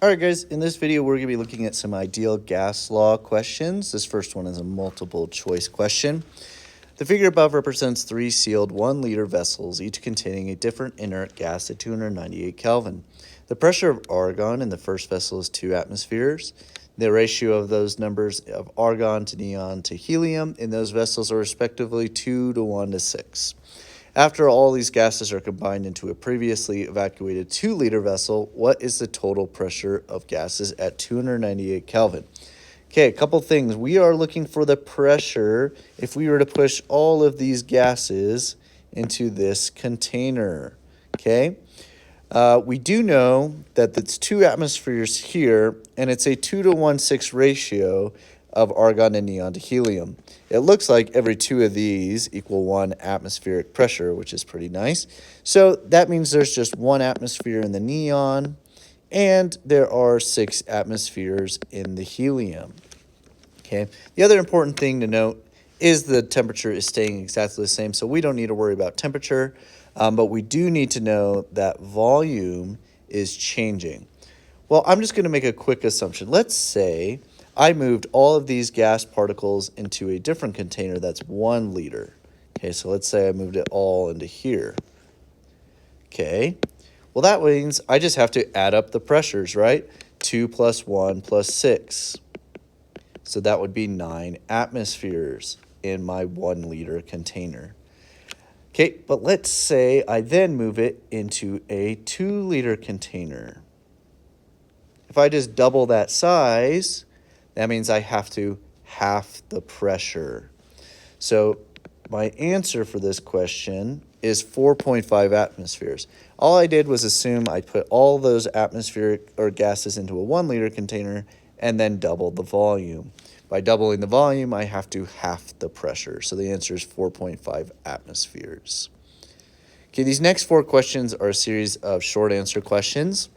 All right, guys, in this video, we're going to be looking at some ideal gas law questions. This first one is a multiple choice question. The figure above represents 3 sealed 1-liter vessels, each containing a different inert gas at 298 Kelvin. The pressure of argon in the first vessel is 2 atmospheres. The ratio of those numbers of argon to neon to helium in those vessels are respectively 2 to 1 to 6. After all these gases are combined into a previously evacuated 2-liter vessel, what is the total pressure of gases at 298 Kelvin? Okay, a couple things. We are looking for the pressure if we were to push all of these gases into this container. Okay, we do know that it's 2 atmospheres here, and it's a 2 to 1/6 ratio of argon and neon to helium. It looks like every 2 of these equal 1 atmospheric pressure, which is pretty nice. So that means there's just 1 atmosphere in the neon, and there are 6 atmospheres in the helium. Okay. The other important thing to note is the temperature is staying exactly the same, so we don't need to worry about temperature, but we do need to know that volume is changing. Well, I'm just going to make a quick assumption. Let's say I moved all of these gas particles into a different container that's 1 liter. Okay, so let's say I moved it all into here. Okay, well, that means I just have to add up the pressures, right? 2 plus 1 plus 6. So that would be 9 atmospheres in my 1 liter container. Okay, but let's say I then move it into a 2 liter container. If I just double that size, that means I have to half the pressure. So my answer for this question is 4.5 atmospheres. All I did was assume I put all those atmospheric or gases into a 1 liter container and then doubled the volume. By doubling the volume, I have to half the pressure. So the answer is 4.5 atmospheres. Okay, these next 4 questions are a series of short answer questions,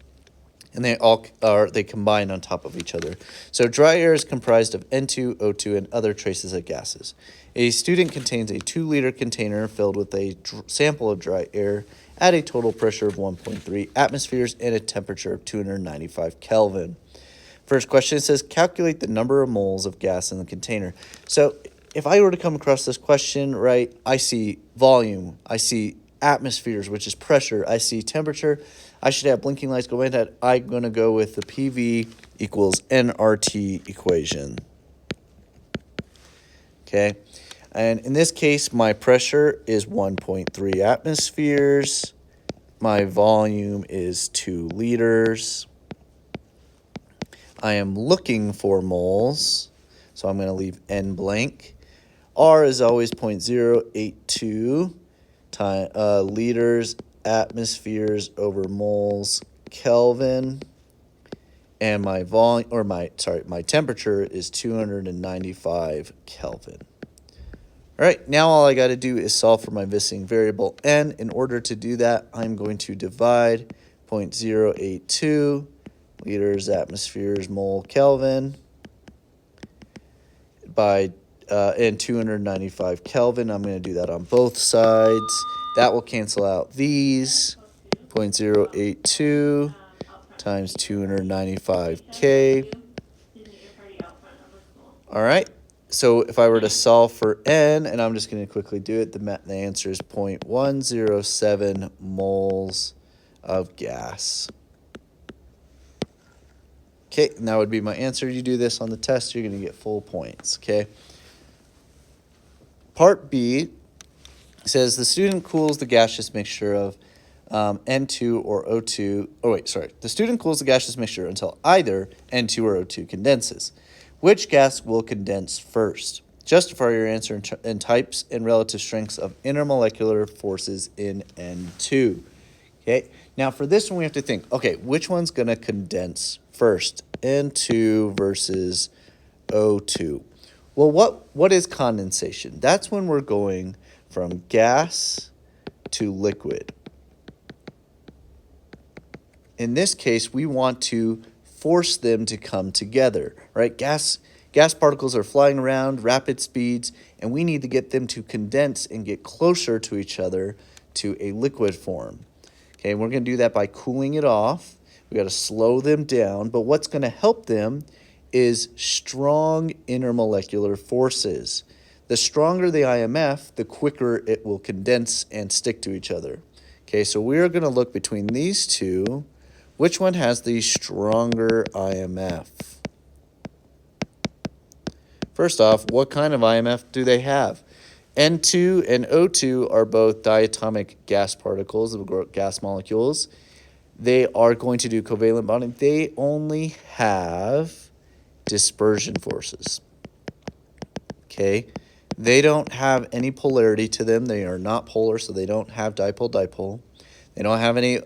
and they combine on top of each other. So dry air is comprised of N2, O2, and other traces of gases. A student contains a 2-liter container filled with a sample of dry air at a total pressure of 1.3 atmospheres and a temperature of 295 Kelvin. First question says, calculate the number of moles of gas in the container. So if I were to come across this question, right, I see volume, I see atmospheres, which is pressure, I see temperature. I should have blinking lights go in that. I'm going to go with the PV equals nRT equation. Okay, and in this case, my pressure is 1.3 atmospheres. My volume is 2 liters. I am looking for moles, so I'm going to leave N blank. R is always 0.082 liters, atmospheres over moles, Kelvin. And my volume, or my temperature is 295 Kelvin. All right, now all I got to do is solve for my missing variable N. In order to do that, I'm going to divide 0.082 liters, atmospheres, mole, Kelvin by and 295 Kelvin. I'm going to do that on both sides. That will cancel out these. 0.082 times 295K. All right. So if I were to solve for N, and I'm just going to quickly do it, the answer is 0.107 moles of gas. Okay, and that would be my answer. You do this on the test, you're going to get full points, okay? Part B says the student cools the gaseous mixture of N2 or O2. Oh, wait, sorry. The student cools the gaseous mixture until either N2 or O2 condenses. Which gas will condense first? Justify your answer in types and relative strengths of intermolecular forces in N2. Okay, now for this one, we have to think, okay, which one's going to condense first? N2 versus O2. Well, what is condensation? That's when we're going from gas to liquid. In this case, we want to force them to come together, right? Gas particles are flying around rapid speeds, and we need to get them to condense and get closer to each other to a liquid form. Okay, we're going to do that by cooling it off. We got to slow them down, but what's going to help them is strong intermolecular forces. The stronger the IMF, the quicker it will condense and stick to each other. Okay, so we're going to look between these two. Which one has the stronger IMF? First off, what kind of IMF do they have? N2 and O2 are both diatomic gas particles, gas molecules. They are going to do covalent bonding. They only have dispersion forces. Okay, they don't have any polarity to them. They are not polar, so they don't have dipole-dipole. They don't have any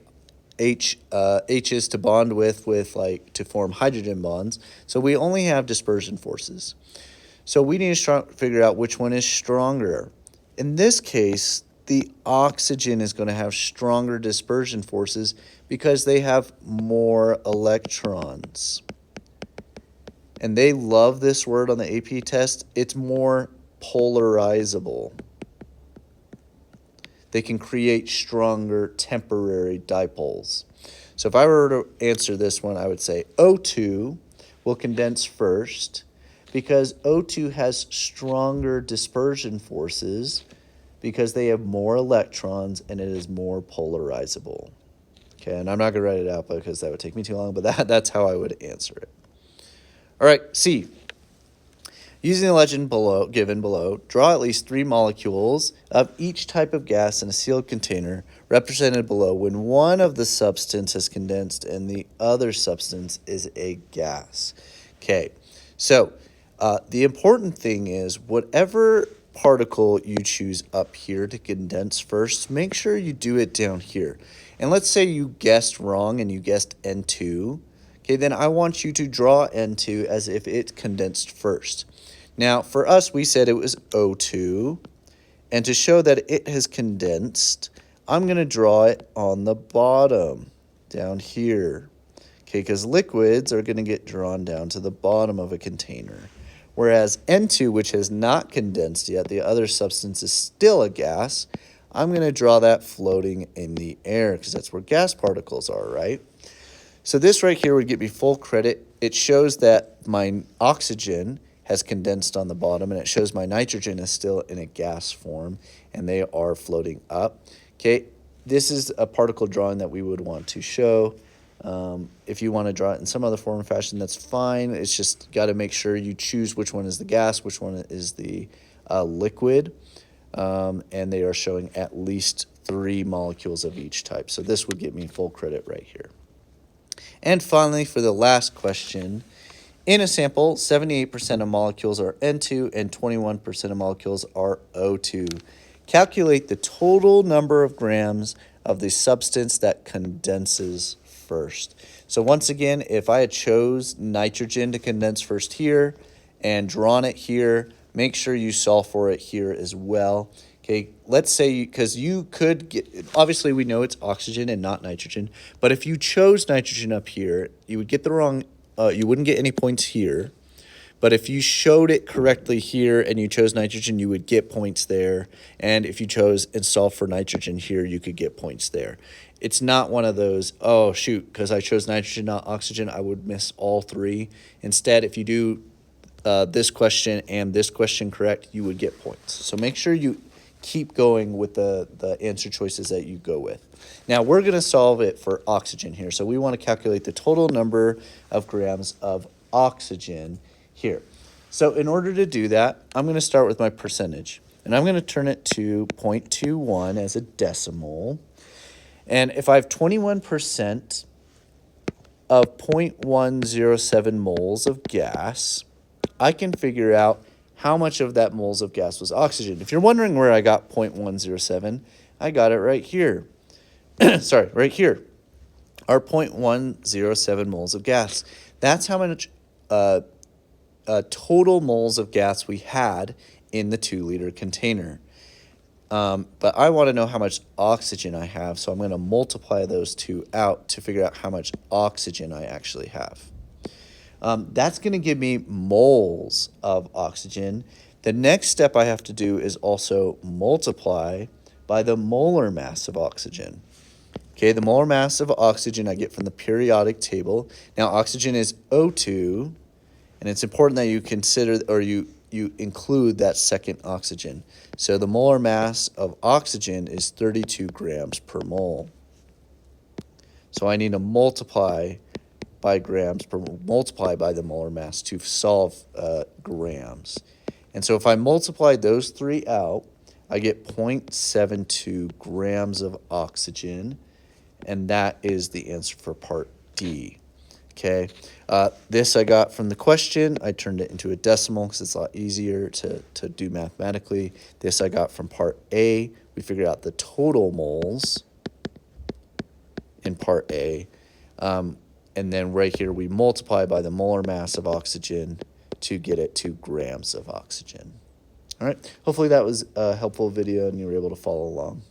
H's to bond with like to form hydrogen bonds. So we only have dispersion forces. So we need to figure out which one is stronger. In this case, the oxygen is going to have stronger dispersion forces because they have more electrons. And they love this word on the AP test. It's more polarizable. They can create stronger temporary dipoles. So if I were to answer this one, I would say O2 will condense first because O2 has stronger dispersion forces because they have more electrons and it is more polarizable. Okay, and I'm not going to write it out because that would take me too long, but that's how I would answer it. All right, C. Using the legend given below, draw at least 3 molecules of each type of gas in a sealed container represented below when one of the substance has condensed and the other substance is a gas. Okay, so the important thing is whatever particle you choose up here to condense first, make sure you do it down here. And let's say you guessed wrong and you guessed N2. Okay, then I want you to draw N2 as if it condensed first. Now, for us, we said it was O2. And to show that it has condensed, I'm going to draw it on the bottom, down here. Okay, because liquids are going to get drawn down to the bottom of a container. Whereas N2, which has not condensed yet, the other substance is still a gas, I'm going to draw that floating in the air because that's where gas particles are, right? So this right here would get me full credit. It shows that my oxygen has condensed on the bottom, and it shows my nitrogen is still in a gas form, and they are floating up. Okay, this is a particle drawing that we would want to show. If you want to draw it in some other form or fashion, that's fine. It's just got to make sure you choose which one is the gas, which one is the liquid, and they are showing at least 3 molecules of each type. So this would get me full credit right here. And finally, for the last question, in a sample, 78% of molecules are N2 and 21% of molecules are O2. Calculate the total number of grams of the substance that condenses first. So once again, if I had chose nitrogen to condense first here and drawn it here, make sure you solve for it here as well. Okay, let's say, because you could get, obviously we know it's oxygen and not nitrogen, but if you chose nitrogen up here, you would get the wrong, you wouldn't get any points here. But if you showed it correctly here and you chose nitrogen, you would get points there. And if you chose and solved for nitrogen here, you could get points there. It's not one of those, oh, shoot, because I chose nitrogen, not oxygen, I would miss all 3. Instead, if you do this question and this question correct, you would get points. So make sure you keep going with the answer choices that you go with. Now, we're going to solve it for oxygen here. So we want to calculate the total number of grams of oxygen here. So in order to do that, I'm going to start with my percentage. And I'm going to turn it to 0.21 as a decimal. And if I have 21% of 0.107 moles of gas, I can figure out how much of that moles of gas was oxygen. If you're wondering where I got 0.107, I got it right here. Sorry, right here. Our 0.107 moles of gas. That's how much total moles of gas we had in the 2-liter container. But I want to know how much oxygen I have, so I'm going to multiply those two out to figure out how much oxygen I actually have. That's going to give me moles of oxygen. The next step I have to do is also multiply by the molar mass of oxygen. Okay, the molar mass of oxygen I get from the periodic table. Now, oxygen is O2, and it's important that you consider or you include that second oxygen. So the molar mass of oxygen is 32 grams per mole. So I need to multiply by grams per multiply by the molar mass to solve grams. And so if I multiply those three out, I get 0.72 grams of oxygen, and that is the answer for part D. Okay, this I got from the question. I turned it into a decimal because it's a lot easier to do mathematically. This I got from part A. We figured out the total moles in part A. And then right here, we multiply by the molar mass of oxygen to get it to grams of oxygen. All right, hopefully that was a helpful video and you were able to follow along.